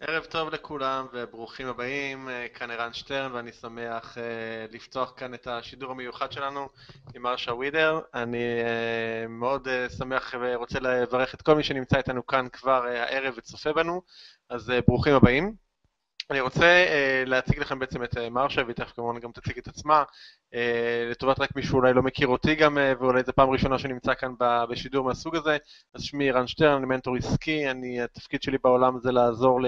ערב טוב לכולם וברוכים הבאים, כאן שטרן ואני שמח לפתוח כאן את השידור המיוחד שלנו עם מרשה ויידר. אני מאוד שמח ורוצה לברך את כל מי שנמצא איתנו כאן כבר הערב וצופה בנו, אז ברוכים הבאים. אני רוצה להציג לכם בעצם את מרשה, והיא תכף כמובן גם תציג את עצמה, לטובת רק מישהו אולי לא מכיר אותי גם, ואולי זו פעם ראשונה שנמצא כאן בשידור מהסוג הזה. אז שמי שטרן, אני מנטור עסקי, התפקיד שלי בעולם זה לעזור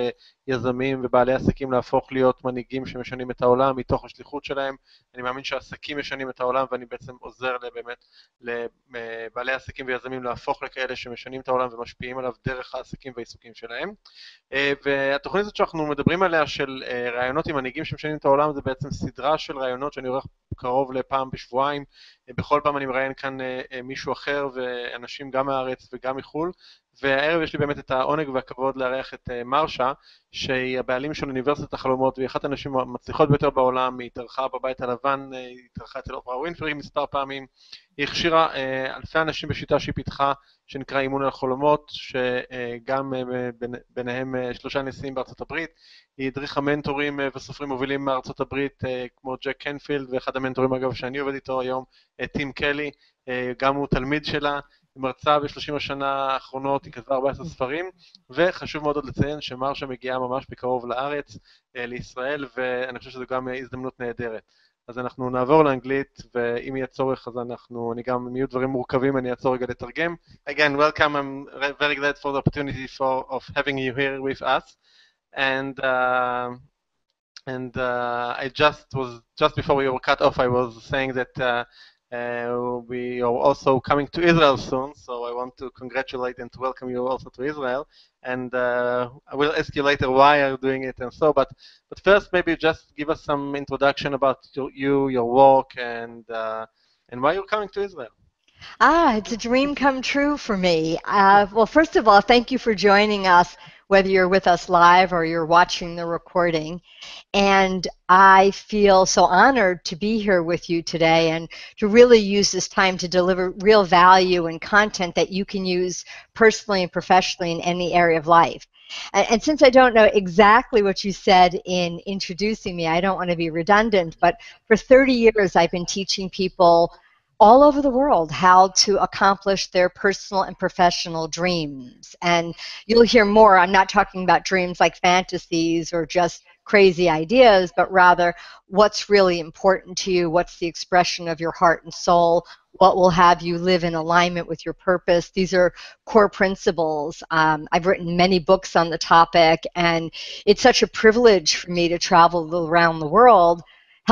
ליזמים ובעלי עסקים להפוך להיות מנהיגים שמשנים את העולם מתוך השליחות שלהם. אני מאמין שהעסקים משנים את העולם, ואני בעצם עוזר באמת לבעלי עסקים ויזמים להפוך לכאלה שמשנים את העולם ומשפיעים עליו דרך העסקים והעיסוקים שלהם. והתוכנית הזאת שאנחנו מדברים עליה של רעיונות עם מנהיגים שמשנים את העולם, זה בעצם סדרה של רעיונות שאני עורך קרוב לפעם בשבועיים. בכל פעם אני מראיין כאן מישהו אחר ואנשים גם מהארץ וגם מחול, והערב יש לי באמת את העונג והכבוד לארח את מרשה, שהיא הבעלים של אוניברסיטת החלומות, והיא אחת הנשים המצליחות ביותר בעולם. היא התארחה בבית הלבן, היא התארחה אצל אופרה ווינפרי מספר פעמים, היא הכשירה אלפי אנשים בשיטה שהיא פיתחה, שנקרא אימון על חלומות, שגם ביניהם 3 נשיאים בארצות הברית. היא הדריכה מנטורים וסופרים מובילים מארצות הברית, כמו ג'ק קנפילד, ואחד המנטורים אגב שאני עובד איתו היום, טים קלי, גם הוא תלמיד שלה. היא מרצה ב-30 השנה האחרונות, היא כתבה 14 ספרים, וחשוב מאוד עוד לציין שמרשה מגיעה ממש בקרוב לארץ, לישראל, ואני חושב שזו גם הזדמנות נהדרת. אז אנחנו נעבור לאנגלית, ואם יהיה צורך, אז אני גם, אם יהיו דברים מורכבים, אני אעצור רגע לתרגם. Again, welcome. I'm very glad for the opportunity of having you here with us. And I just before we were cut off, I was saying that we are also coming to Israel soon, so I want to congratulate and to welcome you also to Israel. And I will ask you later why you're doing it and so, but first maybe just give us some introduction about your work, and why you're coming to Israel. It's a dream come true for me. Well, first of all, thank you for joining us, whether you're with us live or you're watching the recording. And I feel so honored to be here with you today and to really use this time to deliver real value and content that you can use personally and professionally in any area of life. And since I don't know exactly what you said in introducing me, I don't want to be redundant, but for 30 years I've been teaching people all over the world how to accomplish their personal and professional dreams. And you'll hear more. I'm not talking about dreams like fantasies or just crazy ideas, but rather what's really important to you, what's the expression of your heart and soul, what will have you live in alignment with your purpose. These are core principles. I've written many books on the topic, and it's such a privilege for me to travel around the world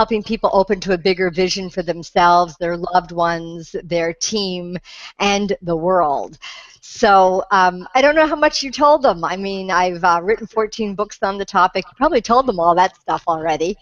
helping people open to a bigger vision for themselves, their loved ones, their team, and the world. So I don't know how much you told them. I mean, I've written 14 books on the topic. You probably told them all that stuff already.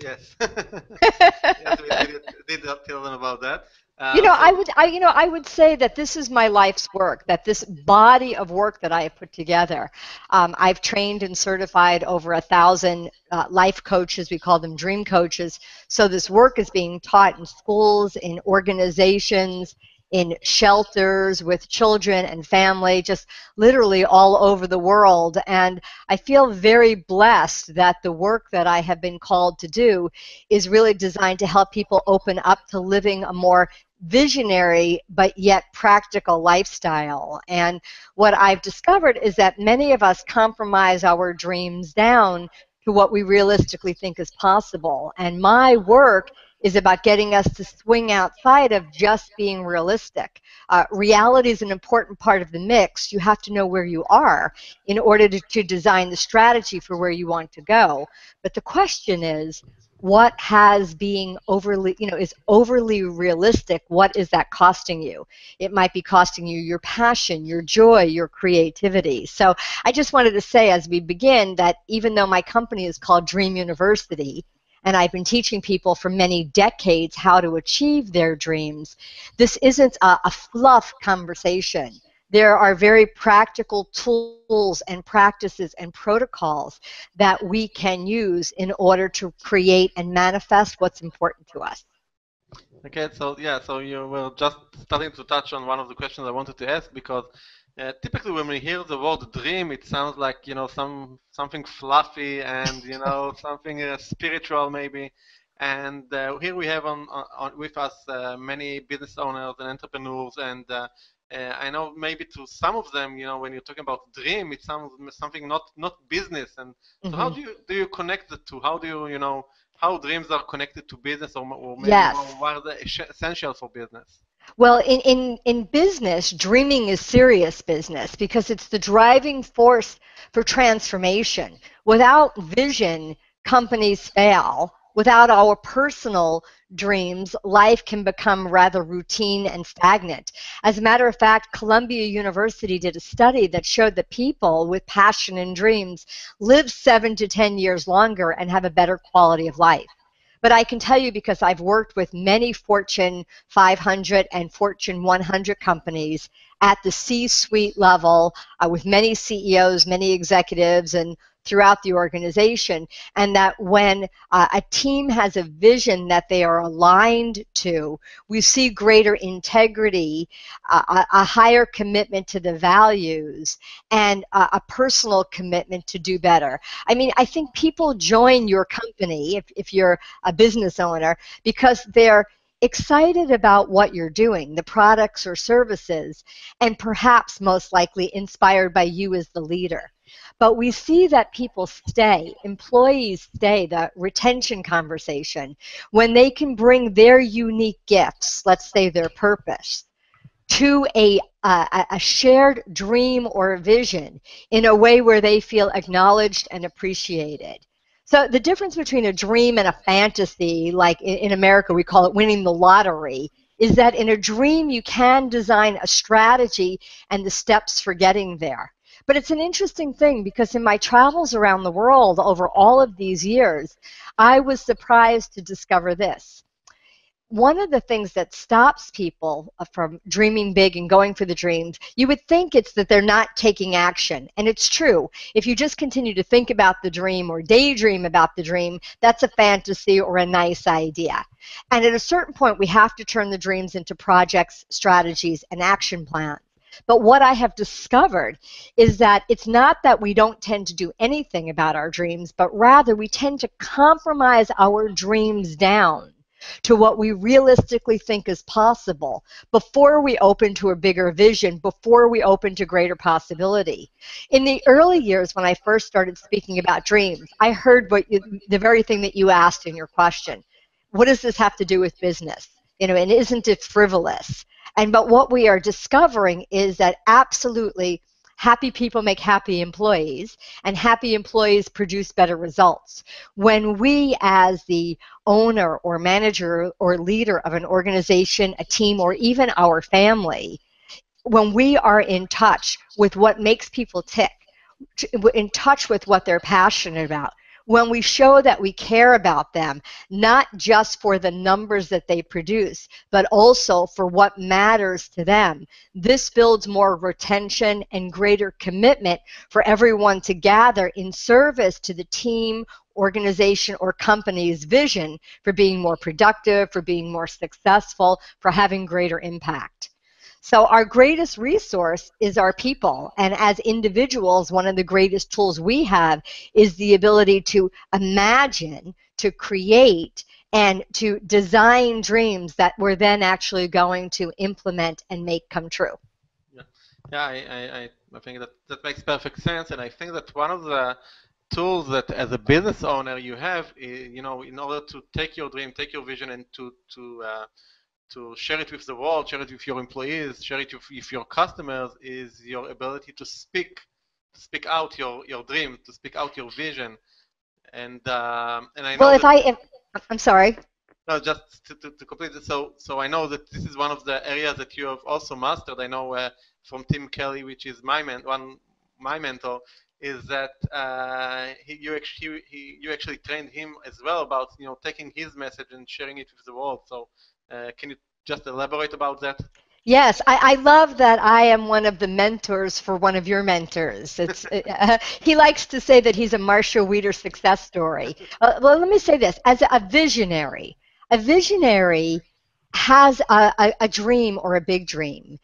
Yes. Yes, we did tell them about that. I would say that this is my life's work, that this body of work that I have put together. I've trained and certified over 1,000 life coaches. We call them dream coaches. So this work is being taught in schools, in organizations, in shelters with children and family, just literally all over the world. And I feel very blessed that the work that I have been called to do is really designed to help people open up to living a more visionary but yet practical lifestyle. And what I've discovered is that many of us compromise our dreams down to what we realistically think is possible. And my work is about getting us to swing outside of just being realistic. Reality is an important part of the mix. You have to know where you are in order to design the strategy for where you want to go. But the question is, what has being overly, is overly realistic, what is that costing you? It might be costing you your passion, your joy, your creativity. So I just wanted to say as we begin that even though my company is called Dream University, and I've been teaching people for many decades how to achieve their dreams, this isn't a fluff conversation. There are very practical tools and practices and protocols that we can use in order to create and manifest what's important to us. Okay, so yeah, so you were just starting to touch on one of the questions I wanted to ask, because Typically, when we hear the word dream, it sounds like, something fluffy and, something spiritual maybe. And here we have with us many business owners and entrepreneurs, and I know maybe to some of them, when you're talking about dream, it sounds something not business. And so, how do you connect the two? How do you, how dreams are connected to business, or maybe Yes. what are the essential for business? Well, in business, dreaming is serious business because it's the driving force for transformation. Without vision, companies fail. Without our personal dreams, life can become rather routine and stagnant. As a matter of fact, Columbia University did a study that showed that people with passion and dreams live 7 to 10 years longer and have a better quality of life. But I can tell you, because I've worked with many Fortune 500 and Fortune 100 companies at the C-suite level, with many CEOs, many executives, and throughout the organization, and that when a team has a vision that they are aligned to, we see greater integrity, a higher commitment to the values, and a personal commitment to do better. I mean, I think people join your company, if you're a business owner, because they're excited about what you're doing, the products or services, and perhaps most likely inspired by you as the leader. But we see that people stay, employees stay, the retention conversation, when they can bring their unique gifts, let's say their purpose, to a shared dream or vision in a way where they feel acknowledged and appreciated. So the difference between a dream and a fantasy, like in America we call it winning the lottery, is that in a dream you can design a strategy and the steps for getting there. But it's an interesting thing, because in my travels around the world over all of these years, I was surprised to discover this. One of the things that stops people from dreaming big and going for the dreams, you would think it's that they're not taking action. And it's true. If you just continue to think about the dream or daydream about the dream, that's a fantasy or a nice idea. And at a certain point, we have to turn the dreams into projects, strategies, and action plans. But what I have discovered is that it's not that we don't tend to do anything about our dreams, but rather we tend to compromise our dreams down to what we realistically think is possible before we open to a bigger vision, before we open to greater possibility. In the early years when I first started speaking about dreams, I heard the very thing that you asked in your question. What does this have to do with business? And isn't it frivolous? But what we are discovering is that absolutely happy people make happy employees, and happy employees produce better results. When we, as the owner or manager or leader of an organization, a team, or even our family, when we are in touch with what makes people tick, in touch with what they're passionate about, when we show that we care about them, not just for the numbers that they produce, but also for what matters to them, this builds more retention and greater commitment for everyone to gather in service to the team, organization, or company's vision for being more productive, for being more successful, for having greater impact. So our greatest resource is our people. And as individuals, one of the greatest tools we have is the ability to imagine, to create, and to design dreams that we're then actually going to implement and make come true. Yeah, I think that makes perfect sense. And I think that one of the tools that as a business owner you have, in order to take your dream, take your vision, and to share it with the world, share it with your employees, share it with your customers, is your ability to speak out your dream, to speak out your vision. And I know. Well, I'm sorry. No, just to complete it. So I know that this is one of the areas that you have also mastered. I know from Tim Kelly, which is my mentor, is that you actually trained him as well about taking his message and sharing it with the world. So can you just elaborate about that? Yes, I love that I am one of the mentors for one of your mentors. He likes to say that he's a Mrsha Wiener success story. Well, let me say this. As a visionary has a dream or a big dream.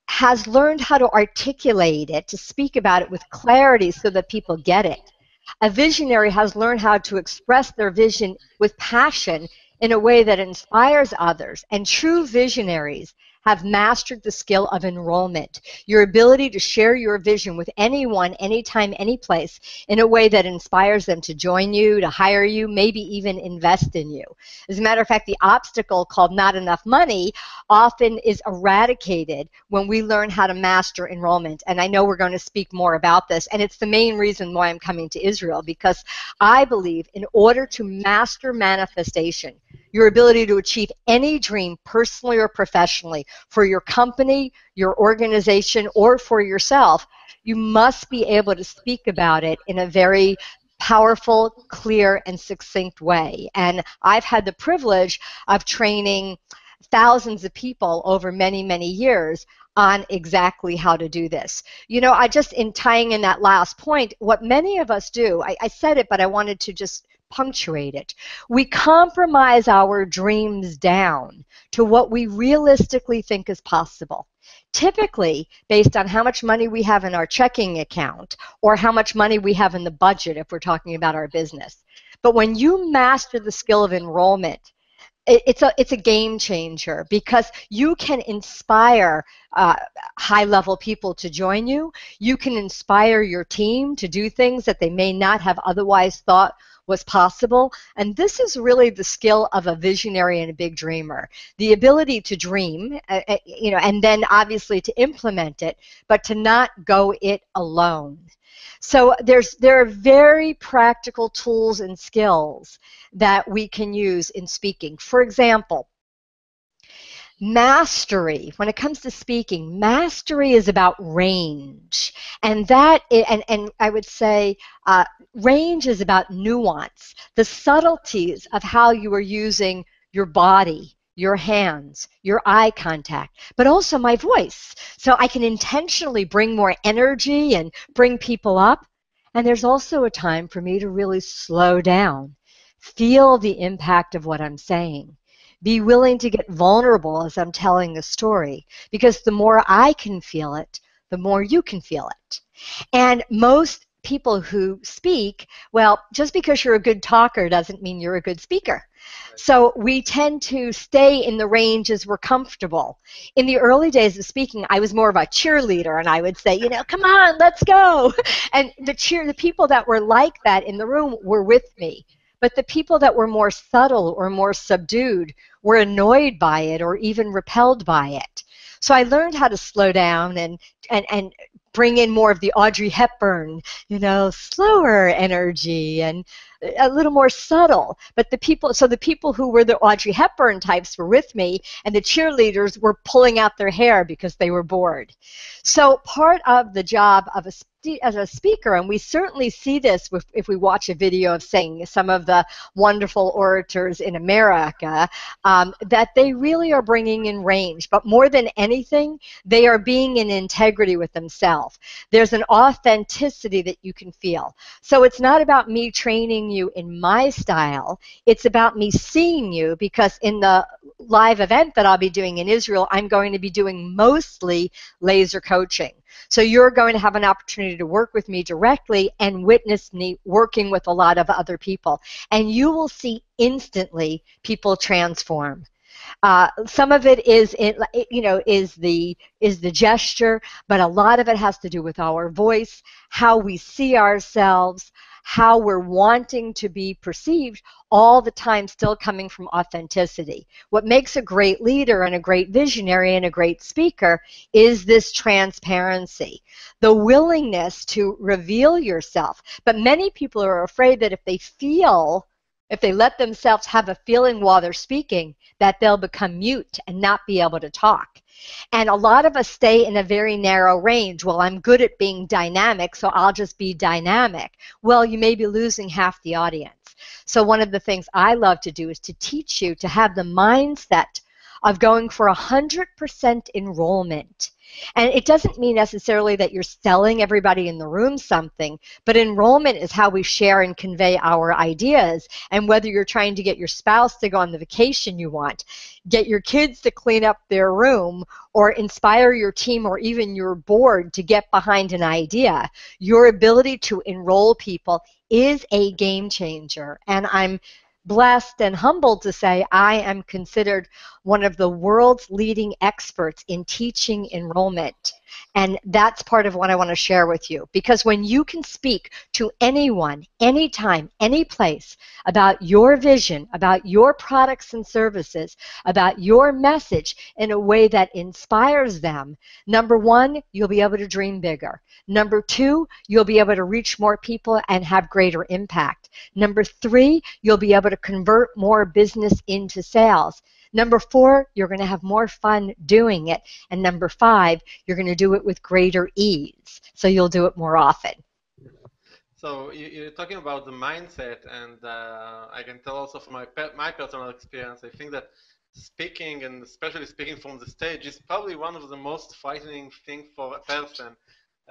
has learned how to articulate it, to speak about it with clarity so that people get it. A visionary has learned how to express their vision with passion in a way that inspires others. And true visionaries have mastered the skill of enrollment, your ability to share your vision with anyone, anytime, any place, in a way that inspires them to join you, to hire you, maybe even invest in you. As a matter of fact, the obstacle called not enough money often is eradicated when we learn how to master enrollment. And I know we're going to speak more about this, and it's the main reason why I'm coming to Israel, because I believe in order to master manifestation, your ability to achieve any dream, personally or professionally, for your company, your organization, or for yourself, you must be able to speak about it in a very powerful, clear, and succinct way. And I've had the privilege of training thousands of people over many, many years on exactly how to do this. You know, in tying in that last point, what many of us do, I said it, but I wanted to just punctuate it. We compromise our dreams down to what we realistically think is possible. Typically, based on how much money we have in our checking account or how much money we have in the budget if we're talking about our business. But when you master the skill of enrollment, it's a game changer, because you can inspire high-level people to join you. You can inspire your team to do things that they may not have otherwise thought was possible. And this is really the skill of a visionary and a big dreamer. The ability to dream, you know, and then obviously to implement it, but to not go it alone. So there are very practical tools and skills that we can use in speaking. For example, mastery. When it comes to speaking, mastery is about range, and I would say range is about nuance, the subtleties of how you are using your body, your hands, your eye contact, but also my voice. So I can intentionally bring more energy and bring people up. And there's also a time for me to really slow down, feel the impact of what I'm saying, be willing to get vulnerable as I'm telling a story, because the more I can feel it, the more you can feel it. And most people who speak, well, just because you're a good talker doesn't mean you're a good speaker. So we tend to stay in the ranges we're comfortable. In the early days of speaking, I was more of a cheerleader, and I would say, you know, come on, let's go. And the people that were like that in the room were with me. But the people that were more subtle or more subdued were annoyed by it or even repelled by it. So I learned how to slow down and bring in more of the Audrey Hepburn, you know, slower energy and a little more subtle. But the people who were the Audrey Hepburn types were with me, and the cheerleaders were pulling out their hair because they were bored. So part of the job of as a speaker, and we certainly see this if we watch a video of, saying, some of the wonderful orators in America, that they really are bringing in range. But more than anything, they are being in integrity with themselves. There's an authenticity that you can feel. So it's not about me training you in my style. It's about me seeing you, because in the live event that I'll be doing in Israel, I'm going to be doing mostly laser coaching. So you're going to have an opportunity to work with me directly and witness me working with a lot of other people. And you will see instantly people transform. Some of it is, is the gesture, but a lot of it has to do with our voice, how we see ourselves, how we're wanting to be perceived, all the time still coming from authenticity. What makes a great leader and a great visionary and a great speaker is this transparency, the willingness to reveal yourself. But many people are afraid that if they let themselves have a feeling while they're speaking, that they'll become mute and not be able to talk. And a lot of us stay in a very narrow range. Well, I'm good at being dynamic, so I'll just be dynamic. Well, you may be losing half the audience. So one of the things I love to do is to teach you to have the mindset of going for 100% enrollment And it doesn't mean necessarily that you're selling everybody in the room something, but enrollment is how we share and convey our ideas. And whether you're trying to get your spouse to go on the vacation you want, get your kids to clean up their room, or inspire your team or even your board to get behind an idea, your ability to enroll people is a game changer. And I'm blessed and humbled to say I am considered one of the world's leading experts in teaching enrollment. And that's part of what I want to share with you. Because when you can speak to anyone, anytime, any place about your vision, about your products and services, about your message in a way that inspires them, number one, you'll be able to dream bigger. Number two, you'll be able to reach more people and have greater impact. Number three, you'll be able to convert more business into sales. Number four, you're going to have more fun doing it. And number five, you're going to do it with greater ease. So you'll do it more often. So you're talking about the mindset, and I can tell also from my personal experience, I think that speaking, and especially speaking from the stage, is probably one of the most frightening things for a person.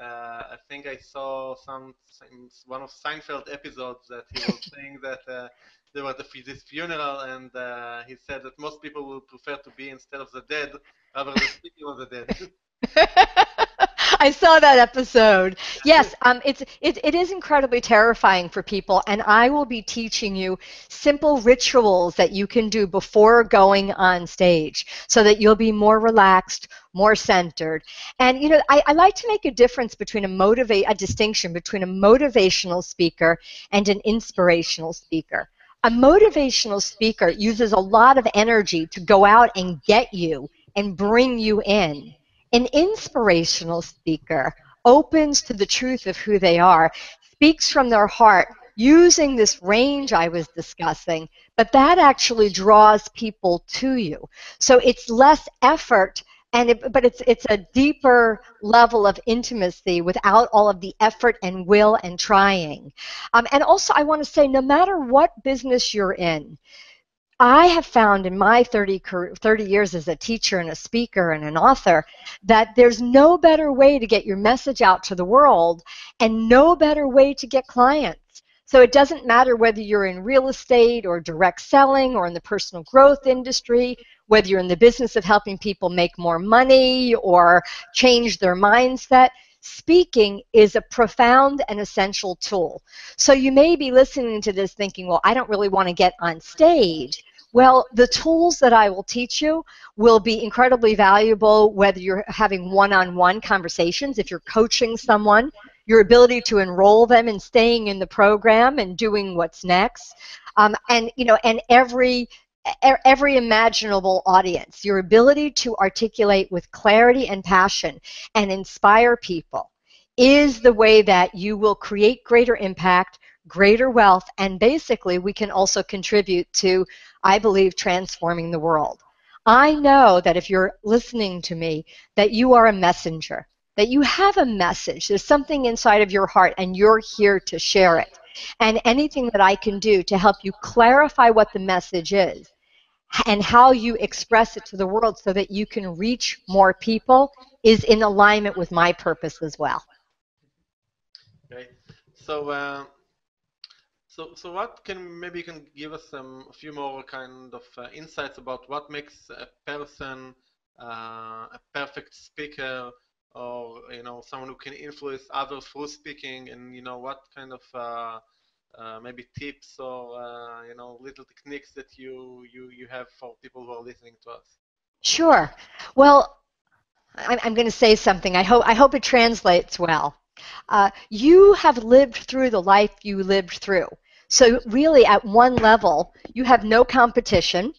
I think I saw one of Seinfeld episodes that he was saying that there was this funeral, and he said that most people will prefer to be instead of the dead rather than speaking of the dead. I saw that episode. Yes, it is incredibly terrifying for people, and I will be teaching you simple rituals that you can do before going on stage so that you'll be more relaxed, more centered. And you know, I like to make a difference between a distinction between a motivational speaker and an inspirational speaker. A motivational speaker uses a lot of energy to go out and get you and bring you in. An inspirational speaker opens to the truth of who they are, speaks from their heart, using this range I was discussing, but that actually draws people to you. So it's less effort, but it's a deeper level of intimacy without all of the effort and will and trying. And also I want to say, no matter what business you're in, I have found in my 30 years as a teacher and a speaker and an author that there's no better way to get your message out to the world and no better way to get clients. So it doesn't matter whether you're in real estate or direct selling or in the personal growth industry, whether you're in the business of helping people make more money or change their mindset. Speaking is a profound and essential tool. So you may be listening to this thinking, well, I don't really want to get on stage. Well, the tools that I will teach you will be incredibly valuable whether you're having one-on-one conversations, if you're coaching someone, your ability to enroll them and staying in the program and doing what's next, and every imaginable audience, your ability to articulate with clarity and passion and inspire people is the way that you will create greater impact, greater wealth, and basically we can also contribute to, I believe, transforming the world. I know that if you're listening to me, that you are a messenger, that you have a message. There's something inside of your heart and you're here to share it. And anything that I can do to help you clarify what the message is and how you express it to the world so that you can reach more people is in alignment with my purpose as well. Okay. So what maybe you can give us a few more kind of insights about what makes a person a perfect speaker, or someone who can influence others through speaking, and what kind of maybe tips or little techniques that you have for people who are listening to us. Sure. Well, I'm going to say something. I hope it translates well. You have lived through the life you lived through. So really, at one level, you have no competition.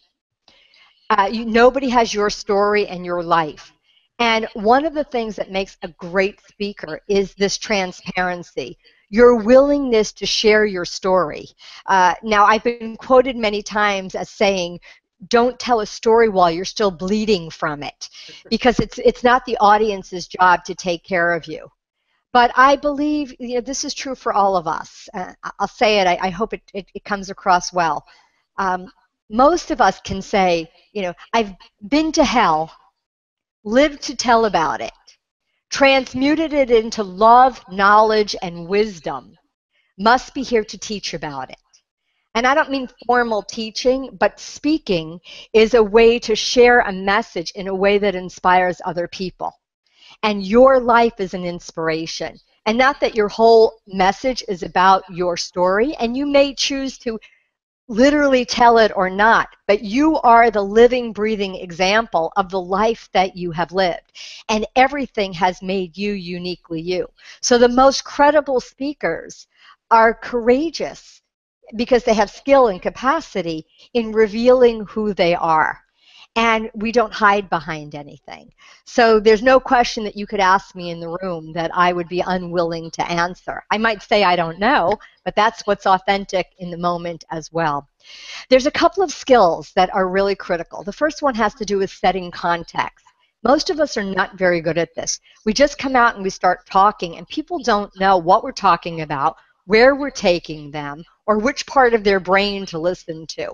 Nobody has your story and your life. And one of the things that makes a great speaker is this transparency, your willingness to share your story. Now, I've been quoted many times as saying, don't tell a story while you're still bleeding from it, because it's not the audience's job to take care of you. But I believe this is true for all of us. I'll say it. I hope it comes across well. Most of us can say, I've been to hell, lived to tell about it, transmuted it into love, knowledge, and wisdom, must be here to teach about it. And I don't mean formal teaching, but speaking is a way to share a message in a way that inspires other people. And your life is an inspiration. And not that your whole message is about your story, and you may choose to literally tell it or not, but you are the living, breathing example of the life that you have lived. And everything has made you uniquely you. So the most credible speakers are courageous because they have skill and capacity in revealing who they are. And we don't hide behind anything. So there's no question that you could ask me in the room that I would be unwilling to answer. I might say I don't know, but that's what's authentic in the moment as well. There's a couple of skills that are really critical. The first one has to do with setting context. Most of us are not very good at this. We just come out and we start talking, and people don't know what we're talking about, where we're taking them, or which part of their brain to listen to.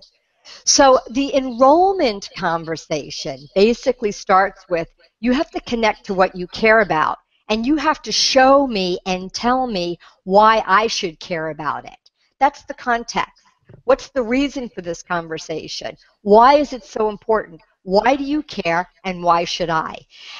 So the enrollment conversation basically starts with, you have to connect to what you care about, and you have to show me and tell me why I should care about it. That's the context. What's the reason for this conversation? Why is it so important? Why do you care, and why should I?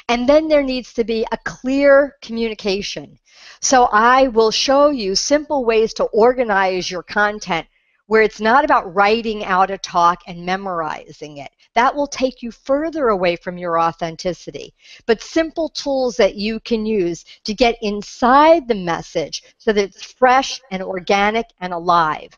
And then there needs to be a clear communication. So I will show you simple ways to organize your content where it's not about writing out a talk and memorizing it. That will take you further away from your authenticity. But simple tools that you can use to get inside the message so that it's fresh and organic and alive.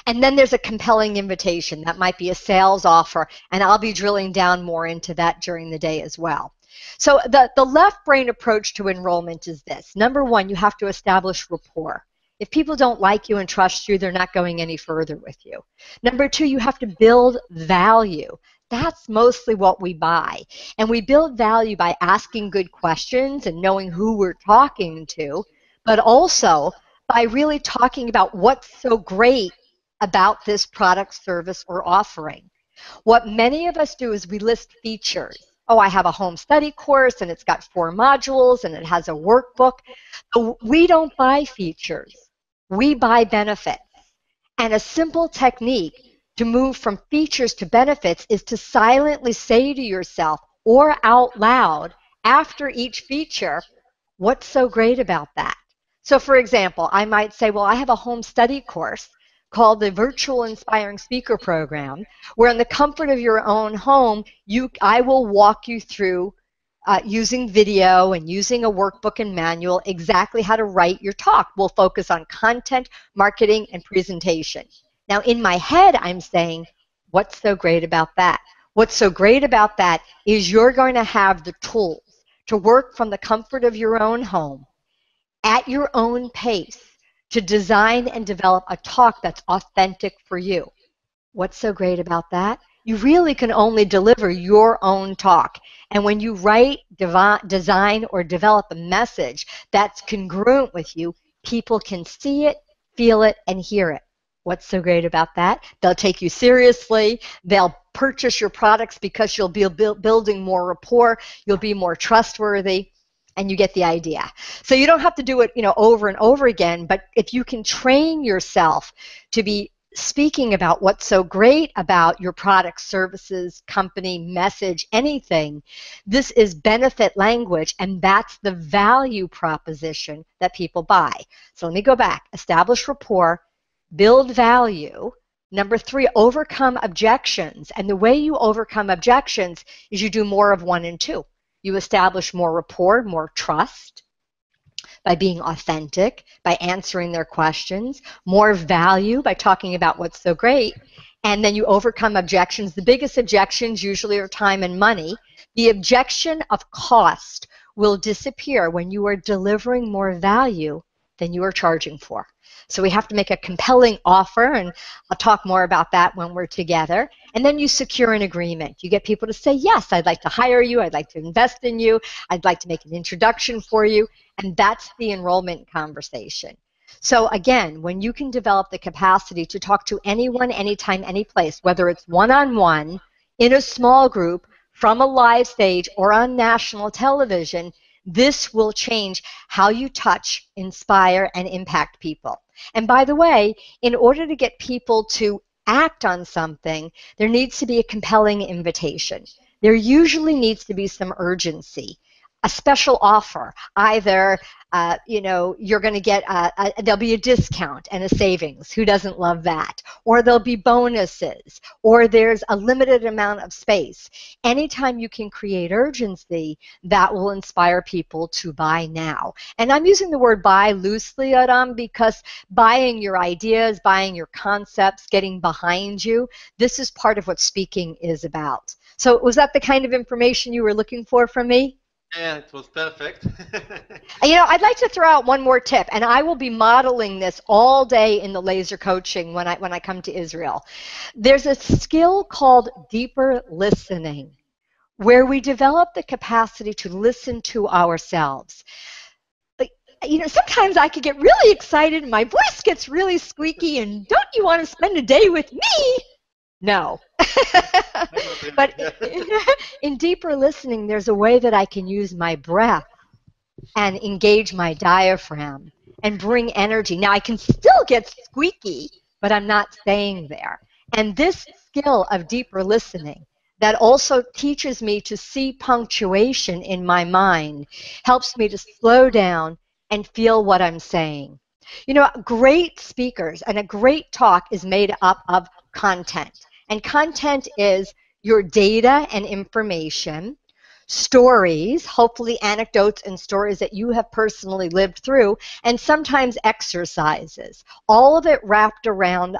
And then there's a compelling invitation. That might be a sales offer, and I'll be drilling down more into that during the day as well. So the left brain approach to enrollment is this. Number one, you have to establish rapport. If people don't like you and trust you, they're not going any further with you. Number two, you have to build value. That's mostly what we buy. And we build value by asking good questions and knowing who we're talking to, but also by really talking about what's so great about this product, service, or offering. What many of us do is we list features. Oh, I have a home study course, and it's got 4 modules, and it has a workbook. We don't buy features. We buy benefits. And a simple technique to move from features to benefits is to silently say to yourself or out loud after each feature, what's so great about that? So for example, I might say, well, I have a home study course called the Virtual Inspiring Speaker Program, where in the comfort of your own home, I will walk you through using video and using a workbook and manual exactly how to write your talk. We'll focus on content, marketing, and presentation. Now in my head, I'm saying, what's so great about that? What's so great about that is you're going to have the tools to work from the comfort of your own home at your own pace to design and develop a talk that's authentic for you. What's so great about that? You really can only deliver your own talk. And when you write, design, or develop a message that's congruent with you, people can see it, feel it, and hear it. What's so great about that? They'll take you seriously. They'll purchase your products because you'll be building more rapport. You'll be more trustworthy. And you get the idea. So you don't have to do it, over and over again, but if you can train yourself to be speaking about what's so great about your product, services, company, message, anything, this is benefit language, and that's the value proposition that people buy. So let me go back. Establish rapport, build value. Number 3, overcome objections. And the way you overcome objections is you do more of 1 and 2. You establish more rapport, more trust by being authentic, by answering their questions, more value by talking about what's so great, and then you overcome objections. The biggest objections usually are time and money. The objection of cost will disappear when you are delivering more value than you are charging for. So we have to make a compelling offer, and I'll talk more about that when we're together. And then you secure an agreement. You get people to say, yes, I'd like to hire you, I'd like to invest in you, I'd like to make an introduction for you, and that's the enrollment conversation. So again, when you can develop the capacity to talk to anyone, anytime, any place, whether it's one-on-one, in a small group, from a live stage, or on national television, This will change how you touch, inspire, and impact people. And by the way, in order to get people to act on something, there needs to be a compelling invitation. There usually needs to be some urgency, a special offer. Either, you know, you're going to get, there'll be a discount and a savings. Who doesn't love that? Or there'll be bonuses, or there's a limited amount of space. Anytime you can create urgency, that will inspire people to buy now. And I'm using the word buy loosely, Aram, because buying your ideas, buying your concepts, getting behind you, this is part of what speaking is about. So was that the kind of information you were looking for from me? Yeah, it was perfect. You know, I'd like to throw out one more tip, and I will be modeling this all day in the laser coaching when I come to Israel. There's a skill called deeper listening, where we develop the capacity to listen to ourselves. You know, sometimes I could get really excited and my voice gets really squeaky, and don't you want to spend a day with me? No. But in deeper listening, there's a way that I can use my breath and engage my diaphragm and bring energy. Now, I can still get squeaky, but I'm not staying there. And this skill of deeper listening that also teaches me to see punctuation in my mind helps me to slow down and feel what I'm saying. You know, great speakers and a great talk is made up of content. And content is your data and information, stories, hopefully anecdotes and stories that you have personally lived through, and sometimes exercises. All of it wrapped around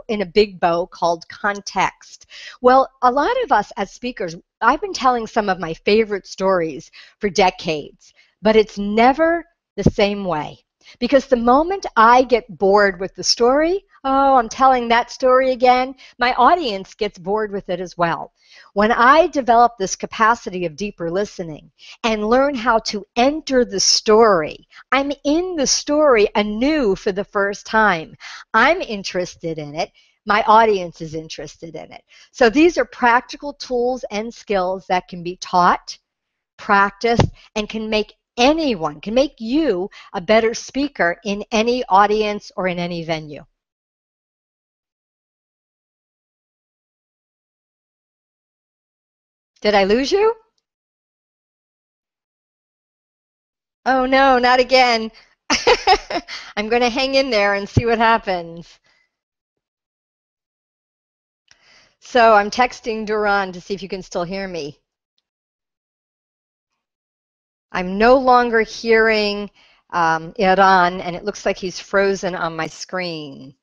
in a big bow called context. Well, a lot of us as speakers, I've been telling some of my favorite stories for decades, but it's never the same way. Because the moment I get bored with the story, oh, I'm telling that story again, my audience gets bored with it as well. When I develop this capacity of deeper listening and learn how to enter the story, I'm in the story anew for the first time. I'm interested in it. My audience is interested in it. So these are practical tools and skills that can be taught, practiced, and can make anyone, can make you a better speaker in any audience or in any venue. Did I lose you? Oh no, not again. I'm going to hang in there and see what happens. So I'm texting Duran to see if you can still hear me. I'm no longer hearing Iran, and it looks like he's frozen on my screen.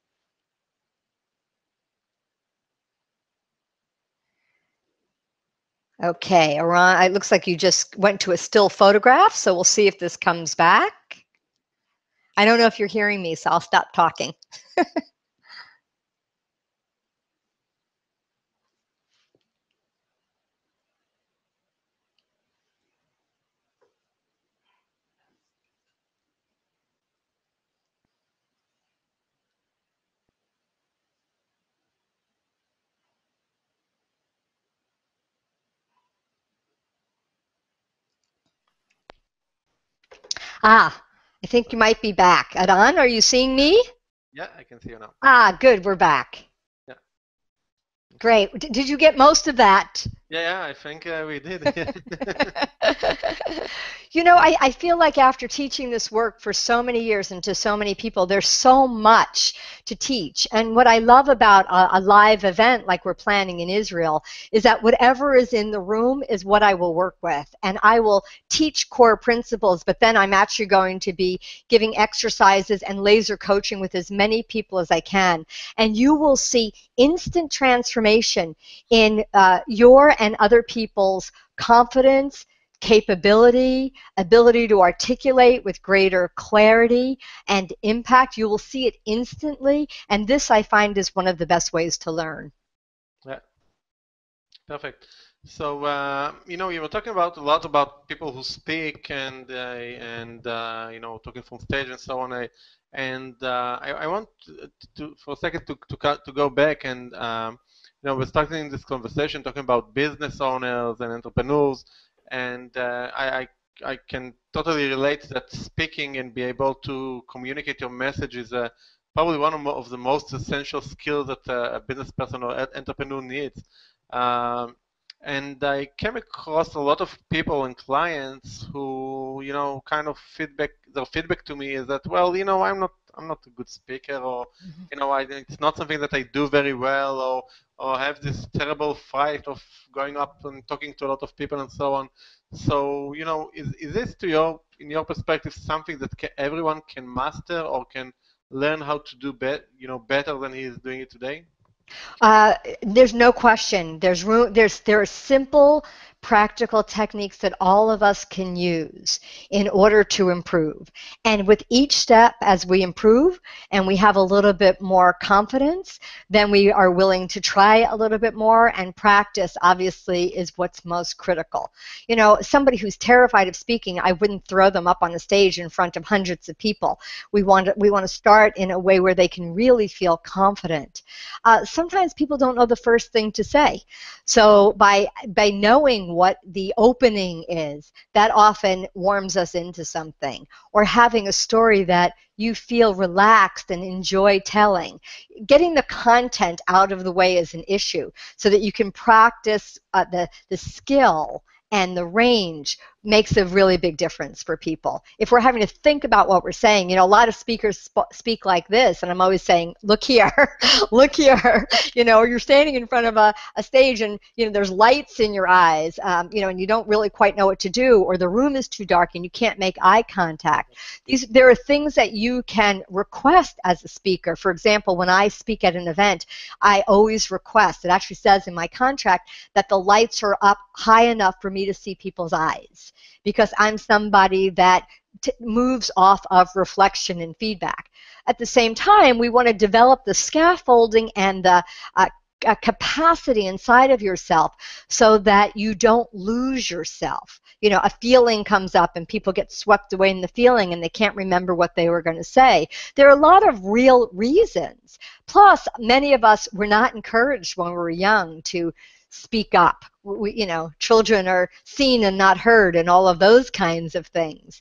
Okay, Iran, it looks like you just went to a still photograph, so we'll see if this comes back. I don't know if you're hearing me, so I'll stop talking. Ah, I think you might be back. Adan, are you seeing me? Yeah, I can see you now. Ah, good, we're back. Yeah. Great. Did you get most of that? Yeah, I think we did. You know, I feel like after teaching this work for so many years and to so many people, there's so much to teach. And what I love about a live event like we're planning in Israel is that whatever is in the room is what I will work with. And I will teach core principles, but then I'm actually going to be giving exercises and laser coaching with as many people as I can. And you will see instant transformation in your and other people's confidence, capability, ability to articulate with greater clarity and impact. You will see it instantly, and this I find is one of the best ways to learn. Yeah, perfect. So you know, you were talking about a lot about people who speak and you know, talking from stage and so on. I want to for a second to go back and you know, we're starting this conversation talking about business owners and entrepreneurs, and I I can totally relate that speaking and be able to communicate your message is probably one of the most essential skills that a business person or entrepreneur needs. And I came across a lot of people and clients who, kind of their feedback to me is that, well, I'm not a good speaker, or, it's not something that I do very well, or have this terrible fright of going up and talking to a lot of people and so on. So, is this in your perspective, something that everyone can master or can learn how to do better than he is doing it today? There's no question. There are simple, practical techniques that all of us can use in order to improve. And with each step, as we improve and we have a little bit more confidence, then we are willing to try a little bit more, and practice obviously is what's most critical. Somebody who's terrified of speaking, I wouldn't throw them up on a stage in front of hundreds of people. We want to start in a way where they can really feel confident. Sometimes people don't know the first thing to say. So by knowing what the opening is, that often warms us into something. Or having a story that you feel relaxed and enjoy telling. Getting the content out of the way is an issue so that you can practice the skill and the range makes a really big difference for people. If we're having to think about what we're saying, a lot of speakers speak like this, and I'm always saying, look here, look here, or you're standing in front of a stage and, there's lights in your eyes, and you don't really quite know what to do, or the room is too dark and you can't make eye contact. There are things that you can request as a speaker. For example, when I speak at an event, I always request, it actually says in my contract, that the lights are up high enough for me to see people's eyes, because I'm somebody that moves off of reflection and feedback. At the same time, we want to develop the scaffolding and the capacity inside of yourself so that you don't lose yourself. A feeling comes up and people get swept away in the feeling and they can't remember what they were going to say. There are a lot of real reasons. Plus, many of us were not encouraged when we were young to speak up. Children are seen and not heard and all of those kinds of things.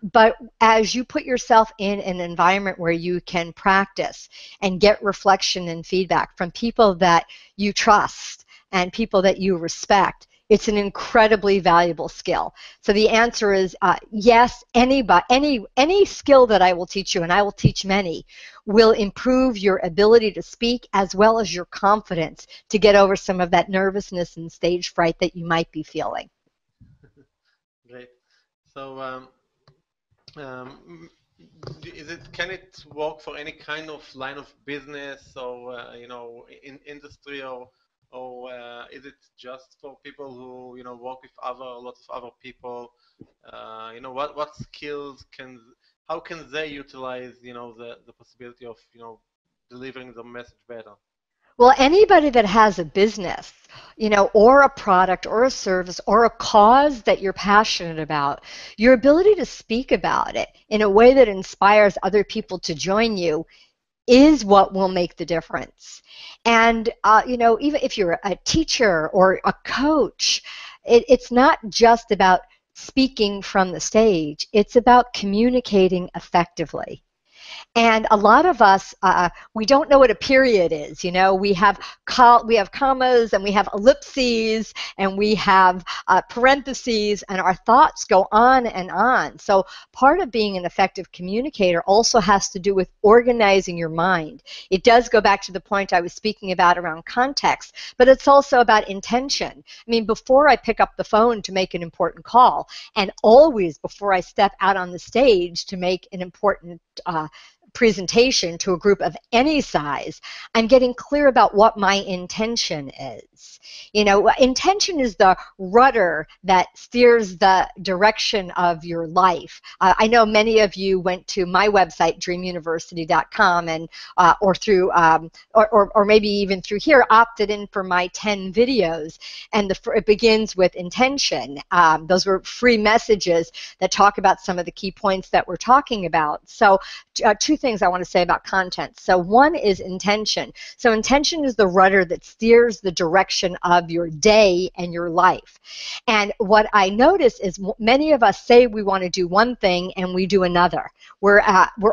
But as you put yourself in an environment where you can practice and get reflection and feedback from people that you trust and people that you respect, it's an incredibly valuable skill. So the answer is yes, any skill that I will teach you, and I will teach many, will improve your ability to speak as well as your confidence to get over some of that nervousness and stage fright that you might be feeling. Great. So can it work for any kind of line of business or in industry, or is it just for people who work with a lot of other people? What skills how can they utilize the possibility of delivering the message better? Well, anybody that has a business, or a product or a service or a cause that you're passionate about, your ability to speak about it in a way that inspires other people to join you is what will make the difference. And, even if you're a teacher or a coach, it's not just about speaking from the stage. It's about communicating effectively. And a lot of us, we don't know what a period is. We have commas and we have ellipses and we have parentheses, and our thoughts go on and on. So part of being an effective communicator also has to do with organizing your mind. It does go back to the point I was speaking about around context, but it's also about intention. I mean, before I pick up the phone to make an important call, and always before I step out on the stage to make an important presentation to a group of any size, I'm getting clear about what my intention is. Intention is the rudder that steers the direction of your life. I know many of you went to my website, dreamuniversity.com, and or through or maybe even through here opted in for my 10 videos, and it begins with intention. Those were free messages that talk about some of the key points that we're talking about. So two things I want to say about content. So one is intention. So intention is the rudder that steers the direction of your day and your life. And what I notice is many of us say we want to do one thing and we do another. We're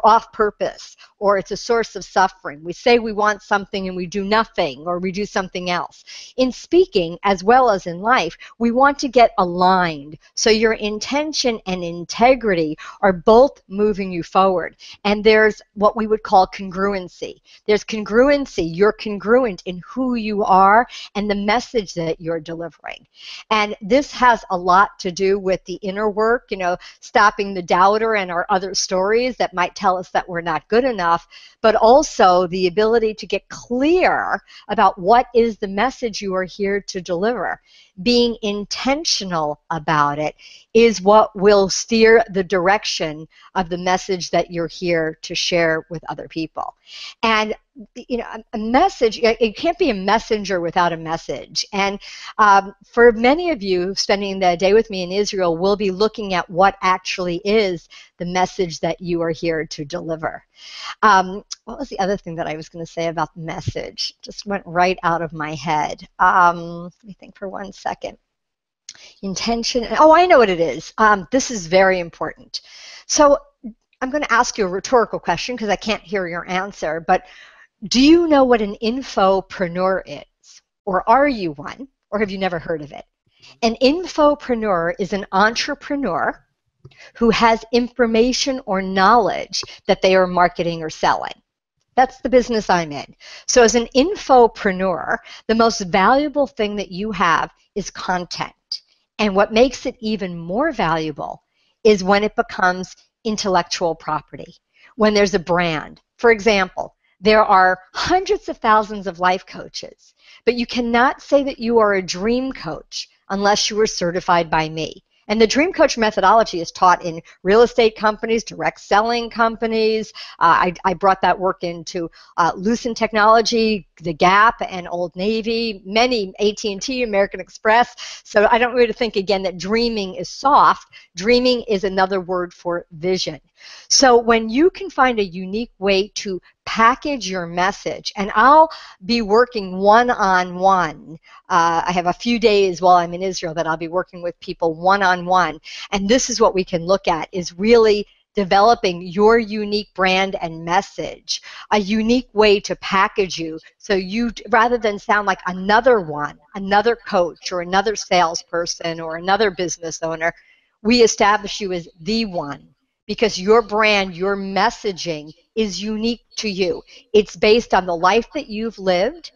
off purpose, or it's a source of suffering. We say we want something and we do nothing, or we do something else. In speaking, as well as in life, we want to get aligned. So your intention and integrity are both moving you forward. And there's what we would call congruency. There's congruency. You're congruent in who you are and the message that you're delivering. And this has a lot to do with the inner work, you know, stopping the doubter and our other stories that might tell us that we're not good enough, but also the ability to get clear about what is the message you are here to deliver. Being intentional about it is what will steer the direction of the message that you're here to share with other people. And you know, a message, it can't be a messenger without a message. And for many of you spending the day with me in Israel, we'll be looking at what actually is the message that you are here to deliver. What was the other thing that I was going to say about the message? Just went right out of my head. Let me think for 1 second. Intention. Oh, I know what it is. This is very important. So I'm going to ask you a rhetorical question because I can't hear your answer, but do you know what an infopreneur is? Or are you one? Or have you never heard of it? An infopreneur is an entrepreneur who has information or knowledge that they are marketing or selling. That's the business I'm in. So as an infopreneur, the most valuable thing that you have is content. And what makes it even more valuable is when it becomes intellectual property, when there's a brand. For example, there are hundreds of thousands of life coaches, but you cannot say that you are a dream coach unless you are certified by me. And the Dream Coach methodology is taught in real estate companies, direct selling companies. I brought that work into Lucent Technology, The Gap, and Old Navy, many AT&T, American Express. So I don't really think, again, that dreaming is soft. Dreaming is another word for vision. So when you can find a unique way to package your message, and I'll be working one-on-one. I have a few days while I'm in Israel that I'll be working with people one-on-one, and this is what we can look at, is really developing your unique brand and message, a unique way to package you, so you, rather than sound like another one, another coach or another salesperson or another business owner, we establish you as the one. Because your brand, your messaging is unique to you. It's based on the life that you've lived.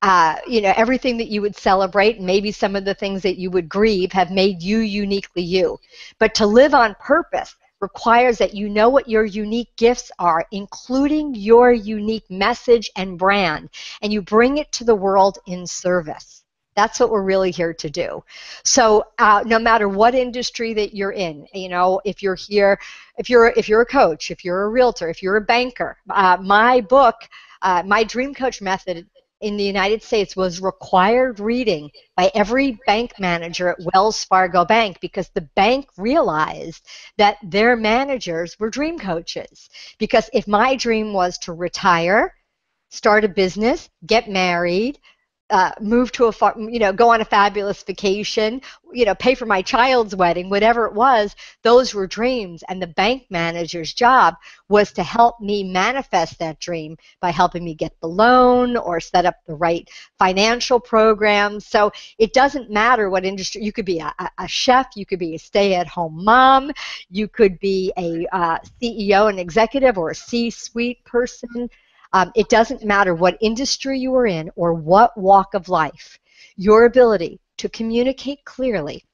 You know, everything that you would celebrate, and maybe some of the things that you would grieve, have made you uniquely you. But to live on purpose requires that you know what your unique gifts are, including your unique message and brand, and you bring it to the world in service. That's what we're really here to do. So no matter what industry that you're in, you know, if you're here, if you're a coach, if you're a realtor, if you're a banker, my book, my Dream Coach method in the United States was required reading by every bank manager at Wells Fargo Bank, because the bank realized that their managers were dream coaches. Because if my dream was to retire, start a business, get married, move to a, you know, go on a fabulous vacation, you know, pay for my child's wedding, whatever it was, those were dreams. And the bank manager's job was to help me manifest that dream by helping me get the loan or set up the right financial program. So it doesn't matter what industry. You could be a chef, you could be a stay-at-home mom, you could be a CEO, an executive, or a C-suite person. It doesn't matter what industry you are in or what walk of life. Your ability to communicate clearly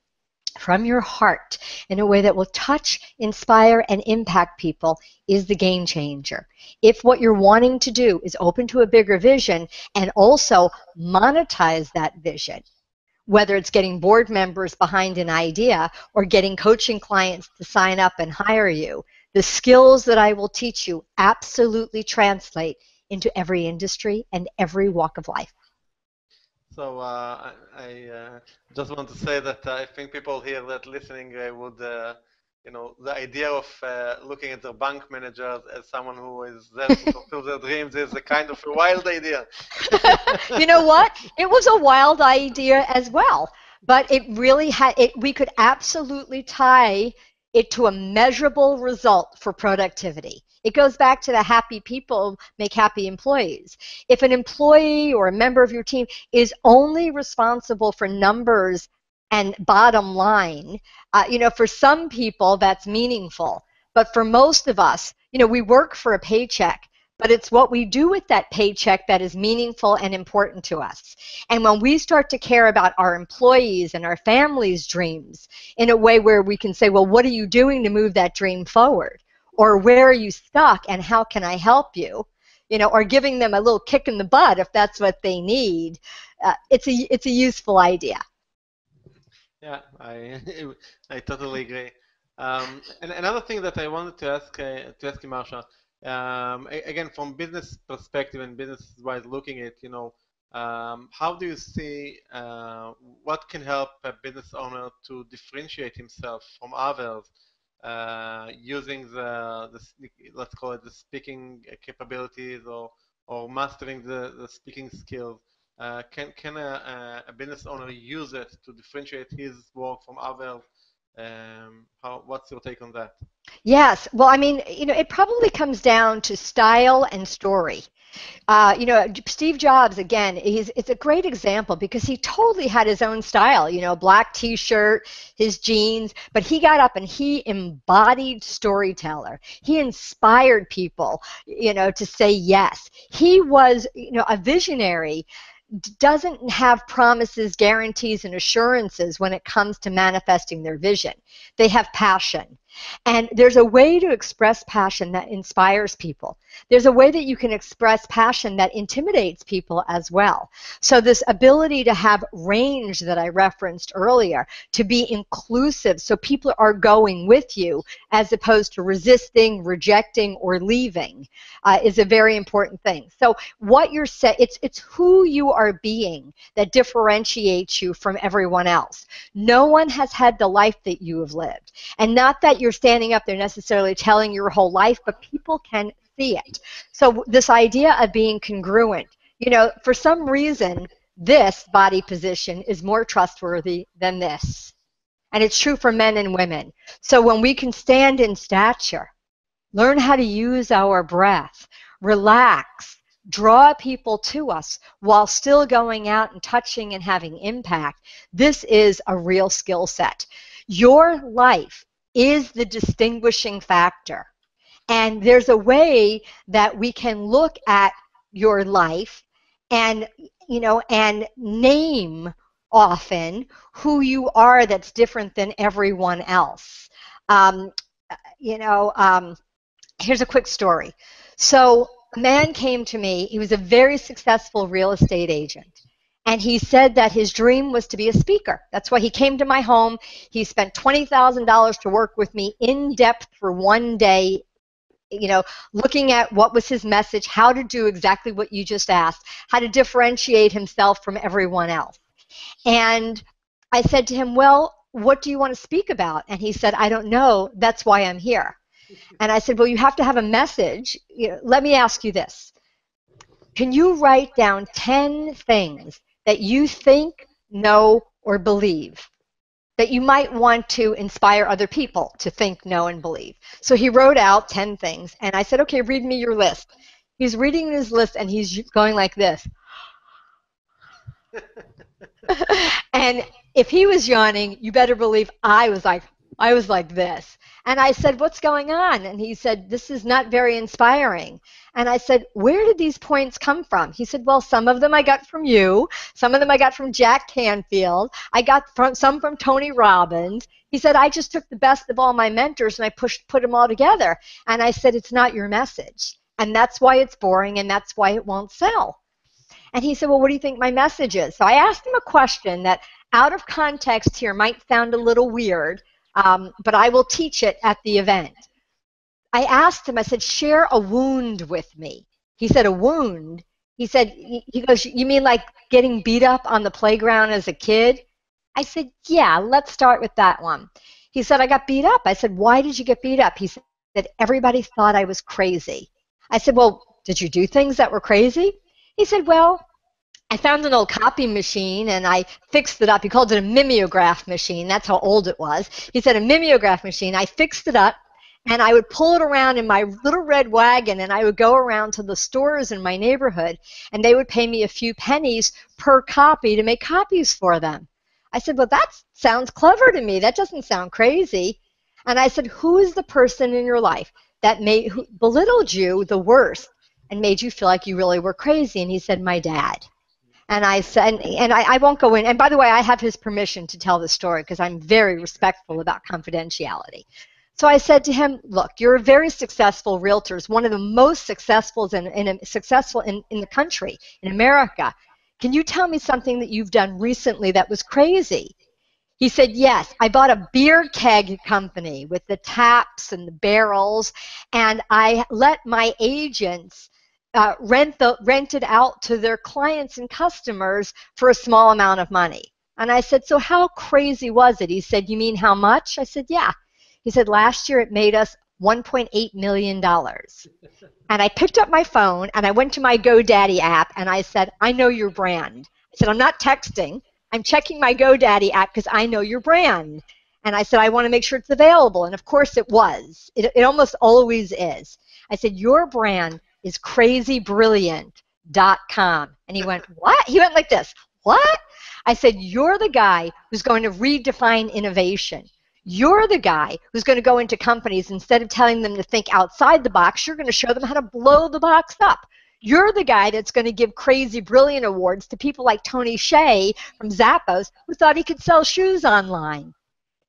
from your heart in a way that will touch, inspire, and impact people is the game changer. If what you're wanting to do is open to a bigger vision and also monetize that vision, whether it's getting board members behind an idea or getting coaching clients to sign up and hire you, the skills that I will teach you absolutely translate into every industry and every walk of life. So I just want to say that I think people here that listening would you know, the idea of looking at their bank managers as someone who is there to fulfill their dreams is a kind of a wild idea. You know what? It was a wild idea as well, but it really had it. We could absolutely tie it to a measurable result for productivity. It goes back to the happy people make happy employees. If an employee or a member of your team is only responsible for numbers and bottom line, you know, for some people that's meaningful, but for most of us, you know, we work for a paycheck, but it's what we do with that paycheck that is meaningful and important to us. And when we start to care about our employees and our families' dreams in a way where we can say, well, what are you doing to move that dream forward? Or where are you stuck and how can I help you? You know, or giving them a little kick in the butt if that's what they need. It's a useful idea. Yeah, I totally agree. And another thing that I wanted to ask you, Marsha, again, from business perspective and business-wise looking at, you know, how do you see what can help a business owner to differentiate himself from others using let's call it the speaking capabilities or mastering the speaking skills? Can a business owner use it to differentiate his work from others? What's your take on that? Yes. Well, I mean, you know, it probably comes down to style and story. You know, Steve Jobs, again, it's a great example because he totally had his own style, you know, black t-shirt, his jeans, but he got up and he embodied storyteller. He inspired people, you know, to say yes. He was, you know, a visionary. Doesn't have promises, guarantees, and assurances when it comes to manifesting their vision. They have passion. And there's a way to express passion that inspires people. There's a way that you can express passion that intimidates people as well. So this ability to have range that I referenced earlier, to be inclusive so people are going with you as opposed to resisting, rejecting, or leaving is a very important thing. So what you're saying, it's who you are being that differentiates you from everyone else. No one has had the life that you have lived. And not that you're standing up there necessarily telling your whole life, but people can see it. So this idea of being congruent, you know, for some reason, this body position is more trustworthy than this. And it's true for men and women. So when we can stand in stature, learn how to use our breath, relax, draw people to us while still going out and touching and having impact, this is a real skill set. Your life is the distinguishing factor. And there's a way that we can look at your life and, you know, and name often who you are that's different than everyone else. You know, here's a quick story. So a man came to me. He was a very successful real estate agent. And he said that his dream was to be a speaker. That's why he came to my home. He spent $20,000 to work with me in depth for one day, you know, looking at what was his message, how to do exactly what you just asked, how to differentiate himself from everyone else. And I said to him, well, what do you want to speak about? And he said, I don't know. That's why I'm here. And I said, well, you have to have a message. You know, let me ask you this. Can you write down 10 things that you think, know, or believe that you might want to inspire other people to think, know, and believe? So he wrote out 10 things, and I said, okay, read me your list. He's reading his list, and he's going like this. And if he was yawning, you better believe I was like this. And I said, what's going on? And he said, this is not very inspiring. And I said, where did these points come from? He said, well, some of them I got from you. Some of them I got from Jack Canfield. I got some from Tony Robbins. He said, I just took the best of all my mentors and I put them all together. And I said, it's not your message. And that's why it's boring and that's why it won't sell. And he said, well, what do you think my message is? So I asked him a question that out of context here might sound a little weird, but I will teach it at the event. I asked him, I said, share a wound with me. He said, a wound? He said, he goes, you mean like getting beat up on the playground as a kid? I said, yeah, let's start with that one. He said, I got beat up. I said, why did you get beat up? He said, everybody thought I was crazy. I said, well, did you do things that were crazy? He said, well, I found an old copy machine and I fixed it up. He called it a mimeograph machine. That's how old it was. He said, a mimeograph machine. I fixed it up and I would pull it around in my little red wagon and I would go around to the stores in my neighborhood and they would pay me a few pennies per copy to make copies for them. I said, well, that sounds clever to me. That doesn't sound crazy. And I said, who is the person in your life that who belittled you the worst and made you feel like you really were crazy? And he said, my dad. And I said, and I won't go in. And by the way, I have his permission to tell the story because I'm very respectful about confidentiality. So I said to him, look, you're a very successful realtor, one of the most successful in the country, in America. Can you tell me something that you've done recently that was crazy? He said, yes, I bought a beer keg company with the taps and the barrels, and I let my agents rent it out to their clients and customers for a small amount of money. And I said, so how crazy was it? He said, you mean how much? I said, yeah. He said, last year it made us $1.8 million. And I picked up my phone and I went to my GoDaddy app and I said, I know your brand. I said, I'm not texting. I'm checking my GoDaddy app because I know your brand. And I said, I want to make sure it's available. And of course it was. It almost always is. I said, your brand is crazybrilliant.com. And he went, what? He went like this, what? I said, you're the guy who's going to redefine innovation. You're the guy who's going to go into companies, instead of telling them to think outside the box, you're going to show them how to blow the box up. You're the guy that's going to give Crazy Brilliant awards to people like Tony Hsieh from Zappos who thought he could sell shoes online.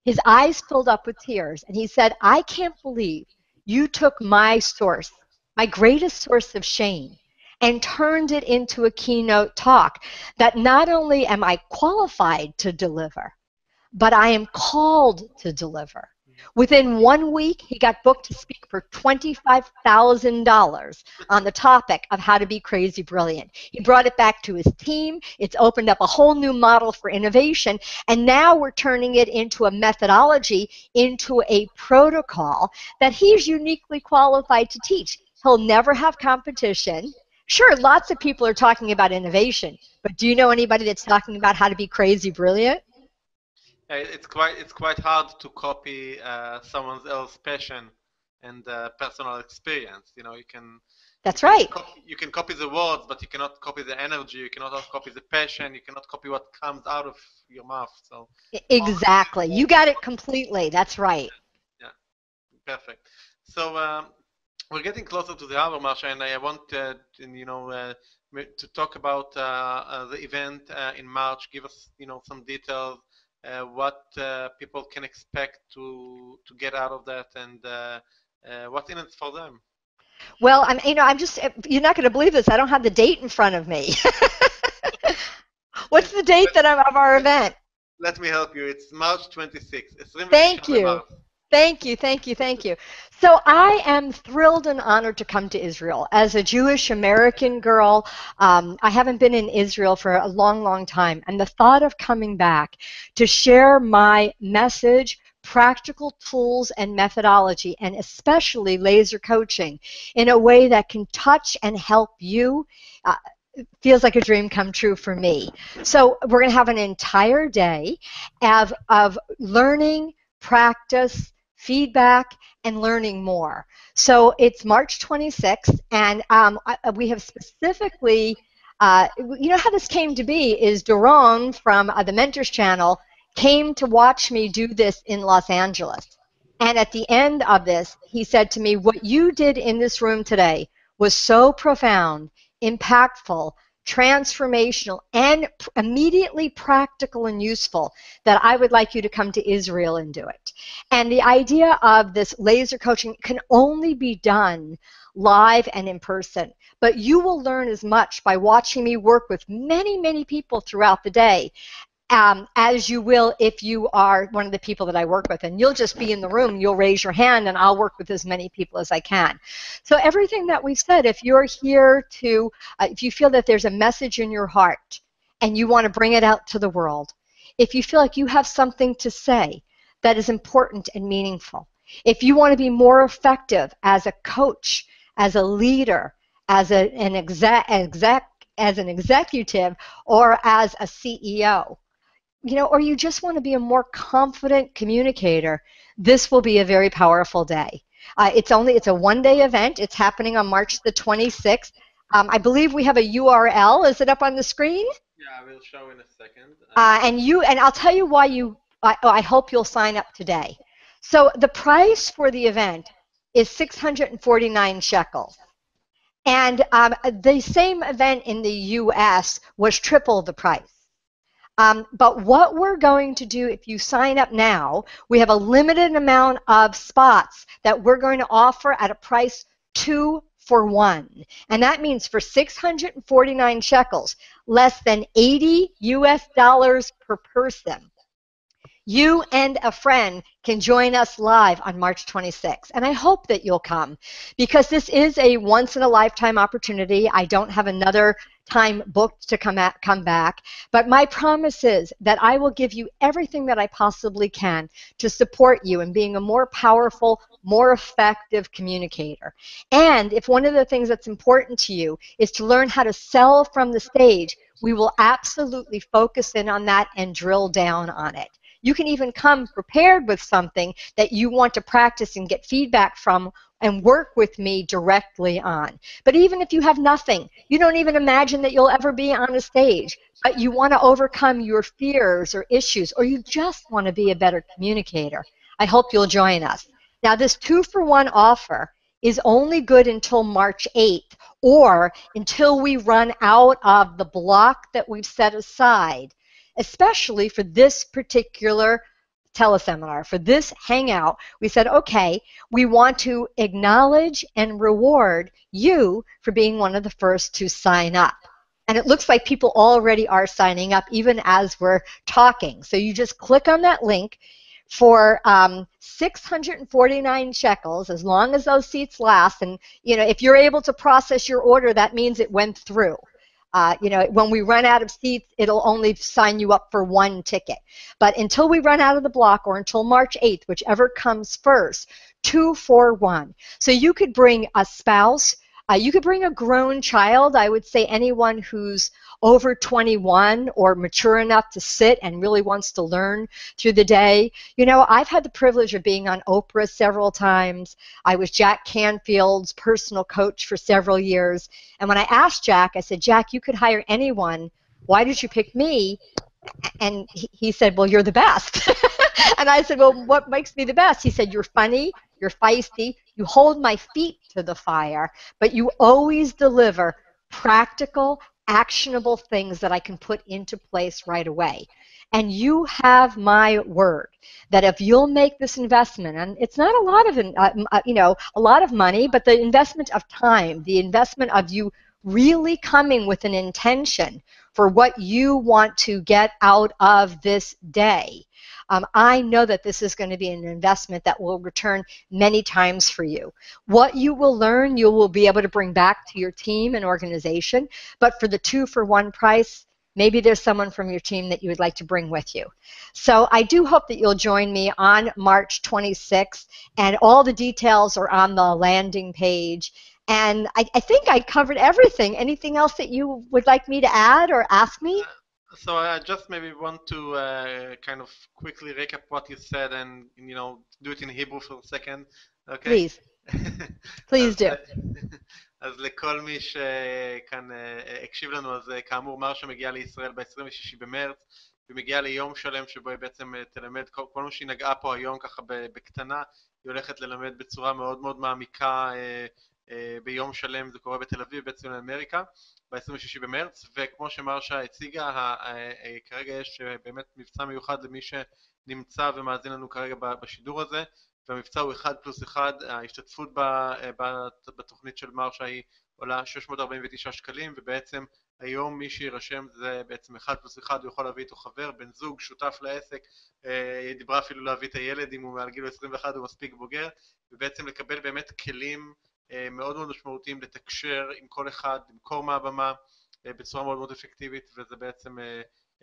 His eyes filled up with tears, and he said, I can't believe you took my source, my greatest source of shame, and turned it into a keynote talk that not only am I qualified to deliver, but I am called to deliver. Within 1 week, he got booked to speak for $25,000 on the topic of how to be crazy brilliant. He brought it back to his team. It's opened up a whole new model for innovation. And now we're turning it into a methodology, into a protocol that he's uniquely qualified to teach. He'll never have competition. Sure, lots of people are talking about innovation, but do you know anybody that's talking about how to be crazy brilliant? It's quite hard to copy someone else's passion and personal experience. You know, That's right. You can copy the words, but you cannot copy the energy. You cannot copy the passion. You cannot copy what comes out of your mouth. So exactly, you got it completely. That's right. Yeah, perfect. So we're getting closer to the hour, Marsha, and I want to talk about the event in March. Give us some details. What people can expect to get out of that, and what's in it for them. Well, you're not going to believe this. I don't have the date in front of me. What's the date of our event? Let me help you. It's March 26th. Thank you. Thank you, thank you, thank you. So I am thrilled and honored to come to Israel. As a Jewish American girl, I haven't been in Israel for a long, long time. And the thought of coming back to share my message, practical tools and methodology, and especially laser coaching in a way that can touch and help you, feels like a dream come true for me. So we're going to have an entire day of learning, practice, feedback, and learning more. So it's March 26th, and we have specifically, you know how this came to be is Doron from the Mentors Channel came to watch me do this in Los Angeles. And at the end of this, he said to me, what you did in this room today was so profound, impactful, transformational, and immediately practical and useful that I would like you to come to Israel and do it. And the idea of this laser coaching can only be done live and in person, but you will learn as much by watching me work with many, many people throughout the day as you will if you are one of the people that I work with. And you'll just be in the room, you'll raise your hand, and I'll work with as many people as I can. So everything that we've said, if you're here to, if you feel that there's a message in your heart and you want to bring it out to the world, if you feel like you have something to say that is important and meaningful. If you want to be more effective as a coach, as a leader, as an executive, or as a CEO, or you just want to be a more confident communicator, this will be a very powerful day. It's a one-day event. It's happening on March the 26th. I believe we have a URL. Is it up on the screen? Yeah, I will show in a second. And I'll tell you why I hope you'll sign up today. So the price for the event is 649 shekels. And the same event in the US was triple the price. But what we're going to do, if you sign up now, we have a limited amount of spots that we're going to offer at a price 2 for 1. And that means for 649 shekels, less than $80 US per person, you and a friend can join us live on March 26th. And I hope that you'll come, because this is a once-in-a-lifetime opportunity. I don't have another time booked to come back. But my promise is that I will give you everything that I possibly can to support you in being a more powerful, more effective communicator. And if one of the things that's important to you is to learn how to sell from the stage, we will absolutely focus in on that and drill down on it. You can even come prepared with something that you want to practice and get feedback from and work with me directly on. But even if you have nothing, you don't even imagine that you'll ever be on a stage, but you want to overcome your fears or issues, or you just want to be a better communicator, I hope you'll join us. Now, this 2 for 1 offer is only good until March 8th, or until we run out of the block that we've set aside, especially for this particular teleseminar, for this hangout. We said, okay, we want to acknowledge and reward you for being one of the first to sign up. And it looks like people already are signing up even as we're talking. So you just click on that link for 649 shekels, as long as those seats last. And if you're able to process your order, that means it went through. When we run out of seats, it'll only sign you up for 1 ticket. But until we run out of the block, or until March 8th, whichever comes first, 2 for 1. So you could bring a spouse, you could bring a grown child. I would say anyone who's over 21 or mature enough to sit and really wants to learn through the day. I've had the privilege of being on Oprah several times. I was Jack Canfield's personal coach for several years. And when I asked Jack, I said, Jack, you could hire anyone. Why did you pick me? And he said, well, you're the best. And I said, well, what makes me the best? He said, you're funny, you're feisty, you hold my feet to the fire, but you always deliver practical, actionable things that I can put into place right away. And you have my word that if you'll make this investment, and it's not a lot of, a lot of money, but the investment of time, the investment of you really coming with an intention for what you want to get out of this day. I know that this is going to be an investment that will return many times for you. What you will learn, you will be able to bring back to your team and organization. But for the 2 for 1 price, maybe there's someone from your team that you would like to bring with you. So I do hope that you'll join me on March 26th, and all the details are on the landing page. And I think I covered everything. Anything else that you would like me to add or ask me? So I just maybe want to kind of quickly recap what you said and do it in Hebrew for a second. Okay? Please. Please do. אז לכל מי שכאן הקשיב לנו, אז כאמור מרשה מגיעה לישראל ב-26 במרץ, ומגיעה ליום שלם שבו היא בעצם תלמד כל מה שהיא נגעה פה היום ככה בקטנה. היא הולכת ללמד בצורה מאוד מאוד מעמיקה ביום שלם. זה קורה בתל אביב, בציון אמריקה, ב-26 במרץ, וכמו שמרשה הציגה, כרגע יש באמת מבצע מיוחד למי שנמצא ומאזין לנו כרגע בשידור הזה, והמבצע הוא 1+1. ההשתתפות בתוכנית של מרשה היא עולה 649 שקלים, ובעצם היום מי שירשם זה בעצם 1+1, הוא יכול להביא איתו חבר, בן זוג, שותף לעסק, היא דיברה אפילו להביא את הילד אם הוא מעל גיל 21, הוא מספיק בוגר, ובעצם לקבל באמת כלים מאוד מאוד משמעותיים לתקשר עם כל אחד, למכור מהבמה בצורה מאוד מאוד אפקטיבית, וזה בעצם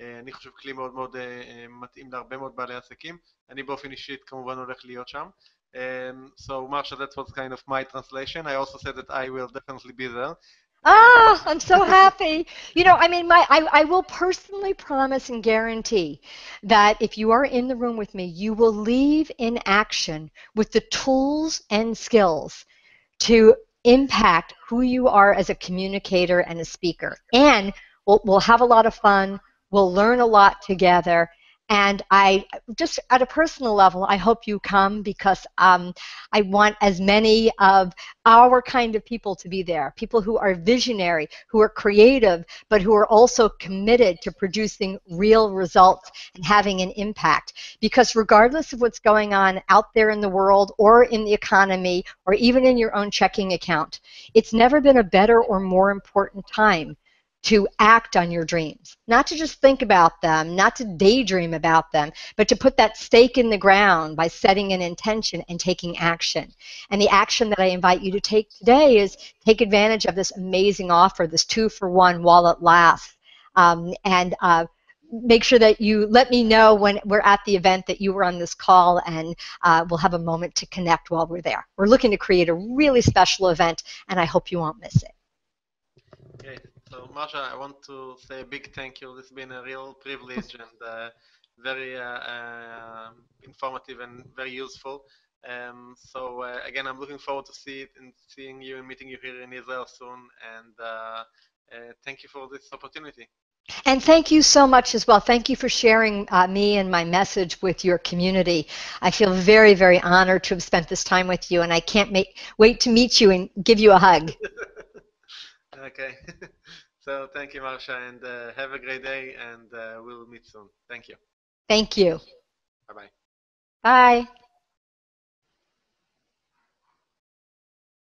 אני חושב כלי מאוד מאוד מתאים להרבה מאוד בעלי עסקים. אני באופן אישית כמובן הולך להיות שם. So Marsha, that was kind of my translation. I also said that I will definitely be there. Ah, I'm so happy. You know, I mean, I will personally promise and guarantee that if you are in the room with me, you will leave in action with the tools and skills to impact who you are as a communicator and a speaker. And we'll have a lot of fun. We'll learn a lot together. And I just, at a personal level, I hope you come because I want as many of our kind of people to be there. People who are visionary, who are creative, but who are also committed to producing real results and having an impact. Because regardless of what's going on out there in the world or in the economy or even in your own checking account, it's never been a better or more important time to act on your dreams, not to just think about them, not to daydream about them, but to put that stake in the ground by setting an intention and taking action. And the action that I invite you to take today is take advantage of this amazing offer, this 2-for-1 while it lasts. Make sure that you let me know when we're at the event that you were on this call, and we'll have a moment to connect while we're there. We're looking to create a really special event, and I hope you won't miss it. Great. So, Marsha, I want to say a big thank you. This has been a real privilege and very informative and very useful. Again, I'm looking forward to seeing you and meeting you here in Israel soon. And thank you for this opportunity. And thank you so much as well. Thank you for sharing me and my message with your community. I feel very, very honored to have spent this time with you, and I can't wait to meet you and give you a hug. Okay. So thank you, Marsha, and have a great day, and we'll meet soon. Thank you. Thank you. Bye-bye. Bye.